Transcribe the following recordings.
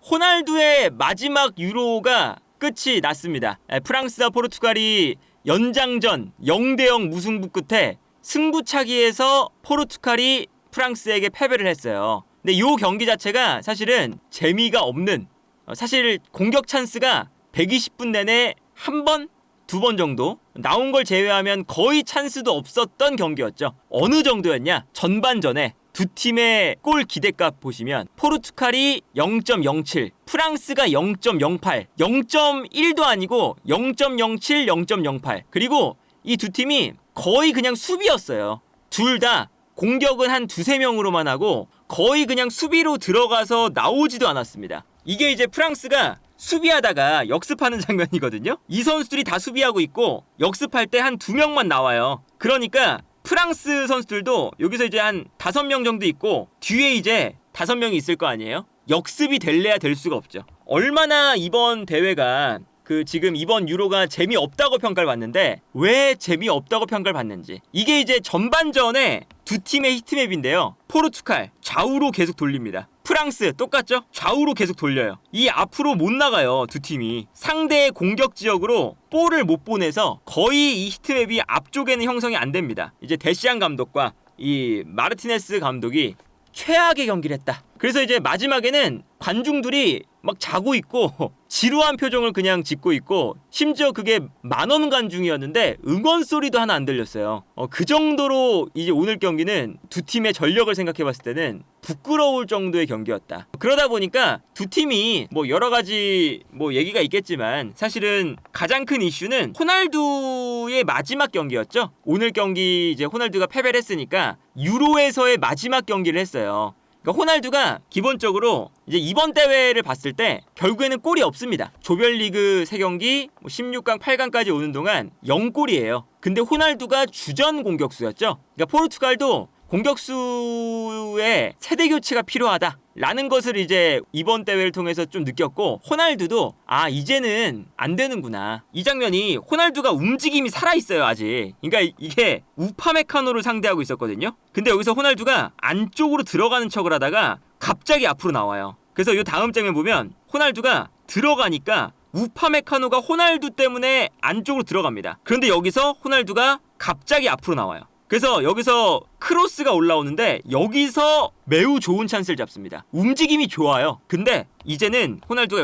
호날두의 마지막 유로가 끝이 났습니다. 프랑스와 포르투갈이 연장전 0대0 무승부 끝에 승부차기에서 포르투갈이 프랑스에게 패배를 했어요. 근데 이 경기 자체가 사실은 재미가 없는, 사실 공격 찬스가 120분 내내 한 번, 두 번 정도 나온 걸 제외하면 거의 찬스도 없었던 경기였죠. 어느 정도였냐? 전반전에 두 팀의 골 기대값 보시면 포르투갈이 0.07, 프랑스가 0.08, 0.1도 아니고 0.07, 0.08. 그리고 이 두 팀이 거의 그냥 수비였어요. 둘 다 공격은 한 두세 명으로만 하고 거의 그냥 수비로 들어가서 나오지도 않았습니다. 이게 이제 프랑스가 수비하다가 역습하는 장면이거든요. 이 선수들이 다 수비하고 있고 역습할 때 한 두 명만 나와요. 그러니까 프랑스 선수들도 여기서 이제 한 5명 정도 있고 뒤에 이제 5명이 있을 거 아니에요? 역습이 될래야 될 수가 없죠. 얼마나 이번 대회가 지금 이번 유로가 재미없다고 평가를 받는데 왜 재미없다고 평가를 받는지, 이게 이제 전반전에 두 팀의 히트맵인데요. 포르투갈 좌우로 계속 돌립니다. 프랑스 똑같죠? 좌우로 계속 돌려요. 이 앞으로 못 나가요. 두 팀이 상대의 공격 지역으로 볼을 못 보내서 거의 이 히트맵이 앞쪽에는 형성이 안 됩니다. 이제 데시안 감독과 이 마르티네스 감독이 최악의 경기를 했다. 그래서 이제 마지막에는 관중들이 막 자고 있고 지루한 표정을 그냥 짓고 있고, 심지어 그게 10,000원 관중이었는데 응원 소리도 하나 안 들렸어요. 그 정도로 이제 오늘 경기는 두 팀의 전력을 생각해 봤을 때는 부끄러울 정도의 경기였다. 그러다 보니까 두 팀이 뭐 여러 가지 뭐 얘기가 있겠지만 사실은 가장 큰 이슈는 호날두의 마지막 경기였죠. 오늘 경기 이제 호날두가 패배를 했으니까 유로에서의 마지막 경기를 했어요. 그러니까 호날두가 기본적으로 이제 이번 대회를 봤을 때 결국에는 골이 없습니다. 조별리그 3경기 16강, 8강까지 오는 동안 0골이에요. 근데 호날두가 주전 공격수였죠. 그러니까 포르투갈도 공격수의 세대 교체가 필요하다라는 것을 이제 이번 대회를 통해서 좀 느꼈고, 호날두도 이제는 안 되는구나. 이 장면이 호날두가 움직임이 살아있어요 아직. 그러니까 이게 우파메카노를 상대하고 있었거든요. 근데 여기서 호날두가 안쪽으로 들어가는 척을 하다가 갑자기 앞으로 나와요. 그래서 이 다음 장면 보면 호날두가 들어가니까 우파메카노가 호날두 때문에 안쪽으로 들어갑니다. 그런데 여기서 호날두가 갑자기 앞으로 나와요. 그래서 여기서 크로스가 올라오는데 여기서 매우 좋은 찬스를 잡습니다. 움직임이 좋아요. 근데 이제는 호날두가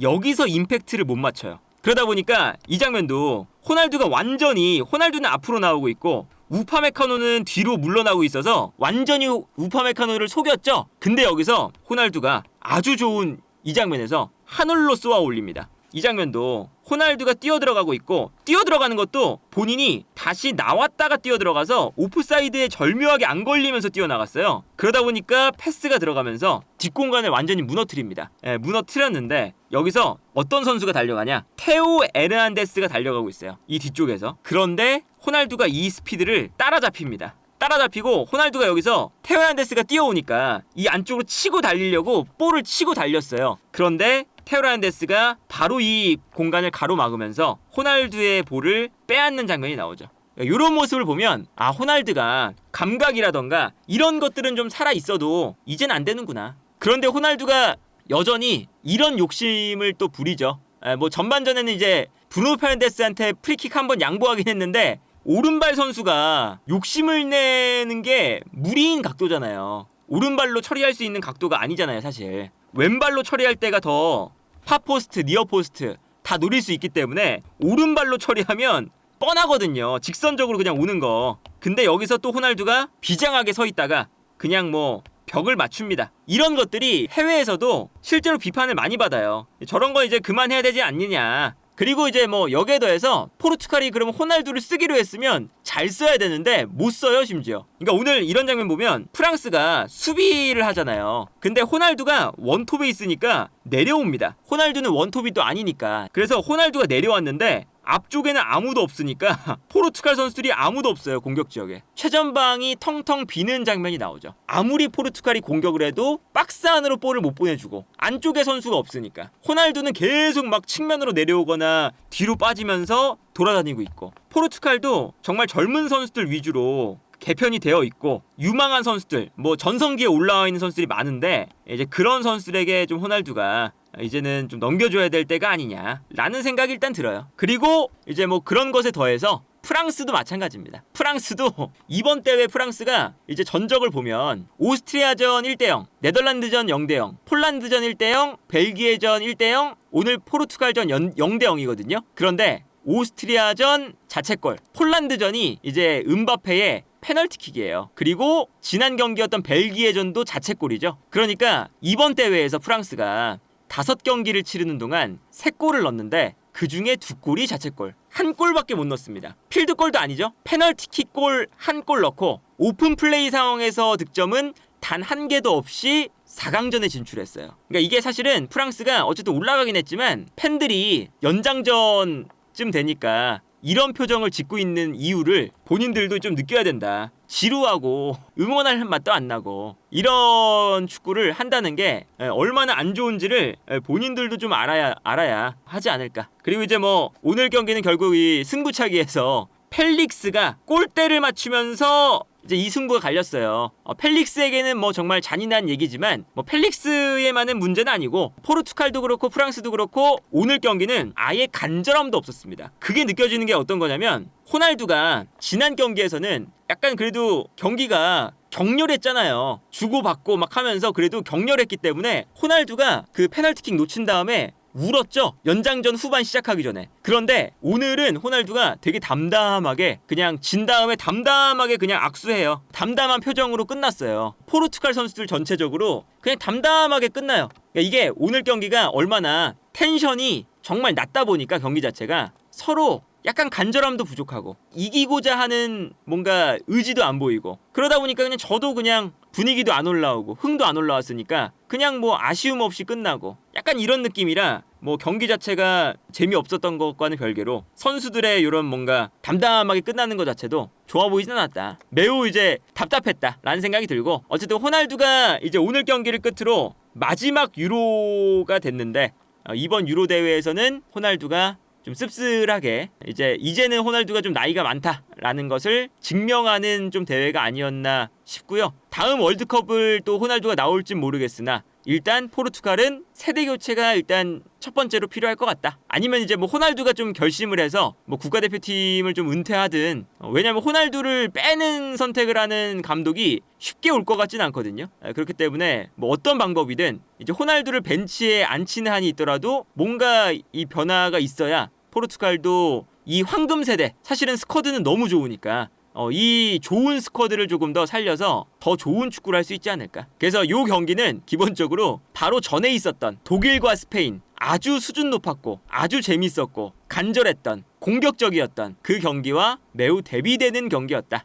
여기서 임팩트를 못 맞춰요. 그러다 보니까 이 장면도 호날두가 호날두는 앞으로 나오고 있고 우파메카노는 뒤로 물러나고 있어서 완전히 우파메카노를 속였죠. 근데 여기서 호날두가 아주 좋은 이 장면에서 하늘로 쏘아 올립니다. 이 장면도 호날두가 뛰어들어가고 있고, 뛰어들어가는 것도 본인이 다시 나왔다가 뛰어들어가서 오프사이드에 절묘하게 안 걸리면서 뛰어나갔어요. 그러다 보니까 패스가 들어가면서 뒷공간을 완전히 무너뜨립니다. 무너뜨렸는데 여기서 어떤 선수가 달려가냐? 테오 에르난데스가 달려가고 있어요. 이 뒤쪽에서. 그런데 호날두가 이 스피드를 따라잡힙니다. 따라잡히고 호날두가 여기서 테오 에르난데스가 뛰어오니까 이 안쪽으로 치고 달리려고 볼을 치고 달렸어요. 그런데 테오 에르난데스가 바로 이 공간을 가로막으면서 호날두의 볼을 빼앗는 장면이 나오죠. 이런 모습을 보면 호날두가 감각이라던가 이런 것들은 좀 살아있어도 이젠 안 되는구나. 그런데 호날두가 여전히 이런 욕심을 또 부리죠. 뭐 전반전에는 이제 브루노 페르난데스한테 프리킥 한번 양보하긴 했는데 오른발 선수가 욕심을 내는 게 무리인 각도잖아요. 오른발로 처리할 수 있는 각도가 아니잖아요 사실. 왼발로 처리할 때가 더 팝포스트, 니어포스트 다 노릴 수 있기 때문에 오른발로 처리하면 뻔하거든요. 직선적으로 그냥 오는 거. 근데 여기서 또 호날두가 비장하게 서 있다가 그냥 뭐 벽을 맞춥니다. 이런 것들이 해외에서도 실제로 비판을 많이 받아요. 저런 거 이제 그만해야 되지 않느냐. 그리고 이제 뭐 여기에 더해서 포르투갈이 그러면 호날두를 쓰기로 했으면 잘 써야 되는데 못 써요 심지어. 그러니까 오늘 이런 장면 보면 프랑스가 수비를 하잖아요. 근데 호날두가 원톱에 있으니까 내려옵니다. 호날두는 원톱이 또 아니니까. 그래서 호날두가 내려왔는데 앞쪽에는 아무도 없으니까 포르투갈 선수들이 아무도 없어요. 공격 지역에 최전방이 텅텅 비는 장면이 나오죠. 아무리 포르투갈이 공격을 해도 박스 안으로 볼을 못 보내주고 안쪽에 선수가 없으니까 호날두는 계속 막 측면으로 내려오거나 뒤로 빠지면서 돌아다니고 있고, 포르투갈도 정말 젊은 선수들 위주로 개편이 되어 있고 유망한 선수들, 뭐 전성기에 올라와 있는 선수들이 많은데 이제 그런 선수들에게 좀 호날두가 이제는 좀 넘겨줘야 될 때가 아니냐라는 생각이 일단 들어요. 그리고 이제 뭐 그런 것에 더해서 프랑스도 마찬가지입니다. 프랑스도 이번 대회 프랑스가 이제 전적을 보면 오스트리아전 1대0, 네덜란드전 0대0, 폴란드전 1대0, 벨기에전 1대0, 오늘 포르투갈전 0대0이거든요. 그런데 오스트리아전 자책골, 폴란드전이 이제 음바페의 페널티킥이에요. 그리고 지난 경기였던 벨기에전도 자책골이죠. 그러니까 이번 대회에서 프랑스가 5경기를 치르는 동안 3골을 넣었는데 그 중에 2골이 자책골, 1골밖에 못 넣었습니다. 필드골도 아니죠. 페널티킥골 1골 넣고 오픈 플레이 상황에서 득점은 단 1개도 없이 4강전에 진출했어요. 그러니까 이게 사실은 프랑스가 어쨌든 올라가긴 했지만 팬들이 연장전쯤 되니까 이런 표정을 짓고 있는 이유를 본인들도 좀 느껴야 된다. 지루하고 응원할 맛도 안 나고 이런 축구를 한다는 게 얼마나 안 좋은지를 본인들도 좀 알아야 하지 않을까. 그리고 이제 뭐 오늘 경기는 결국 이 승부차기에서 펠릭스가 골대를 맞추면서 이제 이 승부가 갈렸어요. 펠릭스에게는 뭐 정말 잔인한 얘기지만 뭐 펠릭스에만은 문제는 아니고 포르투갈도 그렇고 프랑스도 그렇고 오늘 경기는 아예 간절함도 없었습니다. 그게 느껴지는 게 어떤 거냐면 호날두가 지난 경기에서는 약간 그래도 경기가 격렬했잖아요. 주고받고 막 하면서 그래도 격렬했기 때문에 호날두가 그 페널티킥 놓친 다음에 울었죠. 연장전 후반 시작하기 전에. 그런데 오늘은 호날두가 되게 담담하게 그냥 진 다음에 담담하게 그냥 악수해요. 담담한 표정으로 끝났어요. 포르투갈 선수들 전체적으로 그냥 담담하게 끝나요. 그러니까 이게 오늘 경기가 얼마나 텐션이 정말 낮다 보니까 경기 자체가 서로 약간 간절함도 부족하고 이기고자 하는 뭔가 의지도 안 보이고 그러다 보니까 그냥 저도 그냥 분위기도 안 올라오고 흥도 안 올라왔으니까 그냥 뭐 아쉬움 없이 끝나고 약간 이런 느낌이라 뭐 경기 자체가 재미없었던 것과는 별개로 선수들의 이런 뭔가 담담하게 끝나는 것 자체도 좋아 보이진 않았다. 매우 이제 답답했다 라는 생각이 들고 어쨌든 호날두가 이제 오늘 경기를 끝으로 마지막 유로가 됐는데 이번 유로 대회에서는 호날두가 좀 씁쓸하게 이제는 호날두가 좀 나이가 많다라는 것을 증명하는 좀 대회가 아니었나 싶고요. 다음 월드컵을 또 호날두가 나올진 모르겠으나 일단 포르투갈은 세대 교체가 일단 첫 번째로 필요할 것 같다. 아니면 이제 뭐 호날두가 좀 결심을 해서 뭐 국가대표팀을 좀 은퇴하든 왜냐면 호날두를 빼는 선택을 하는 감독이 쉽게 올 것 같지는 않거든요. 그렇기 때문에 뭐 어떤 방법이든 이제 호날두를 벤치에 앉히는 한이 있더라도 뭔가 이 변화가 있어야 포르투갈도 이 황금 세대 사실은 스쿼드는 너무 좋으니까 이 좋은 스쿼드를 조금 더 살려서 더 좋은 축구를 할 수 있지 않을까. 그래서 이 경기는 기본적으로 바로 전에 있었던 독일과 스페인 아주 수준 높았고 아주 재밌었고 간절했던 공격적이었던 그 경기와 매우 대비되는 경기였다.